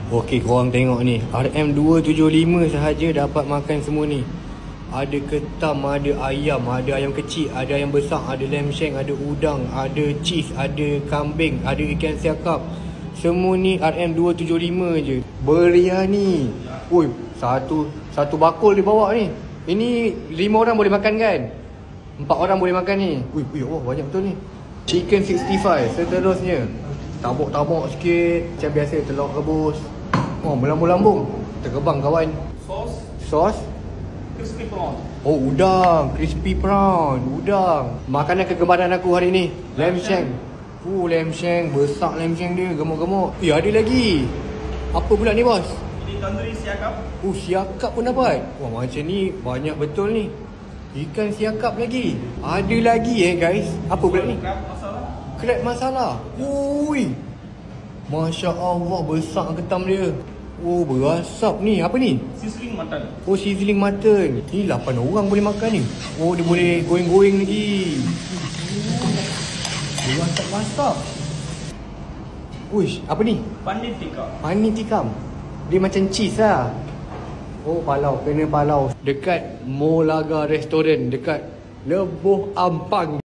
Okey, korang tengok ni. RM275 sahaja dapat makan semua ni. Ada ketam, ada ayam kecil, ada ayam besar, ada lamb shank, ada udang, ada cheese, ada kambing, ada ikan siakap. Semua ni RM275 je. Biryani. Ui, satu bakul dia bawa ni. Ini 5 orang boleh makan kan? 4 orang boleh makan ni. Ui, oh, banyak betul ni. Chicken 65 seterusnya. Tabuk-tabuk sikit macam biasa, telur rebus. Oh, melambung-lambung. Terbang kawan. Sos Crispy prawn. Oh, udang, crispy prawn, udang. Makanan kegemaran aku hari ni, lamb shank. Lamb shank, besar lamb shank dia, gemuk-gemuk. Ada lagi. Apa pula ni bos? Ini tandoori siakap. Siakap pun dapat. Wah, macam ni banyak betul ni. Ikan siakap lagi. Ada lagi guys. Apa pula ni? Crab masala. Crab masala. Ui. Masya Allah, besar ketam dia. Berasap ni. Apa ni? Sizzling mutton. Sizzling mutton. Ni 8 orang boleh makan ni. Dia boleh goreng-goreng lagi. Masak-masak. Uish, apa ni? Paneer tikka. Paneer tikam. Dia macam cheese lah. Palau. Kena palau. Dekat Molaga Restaurant. Dekat Lebuh Ampang.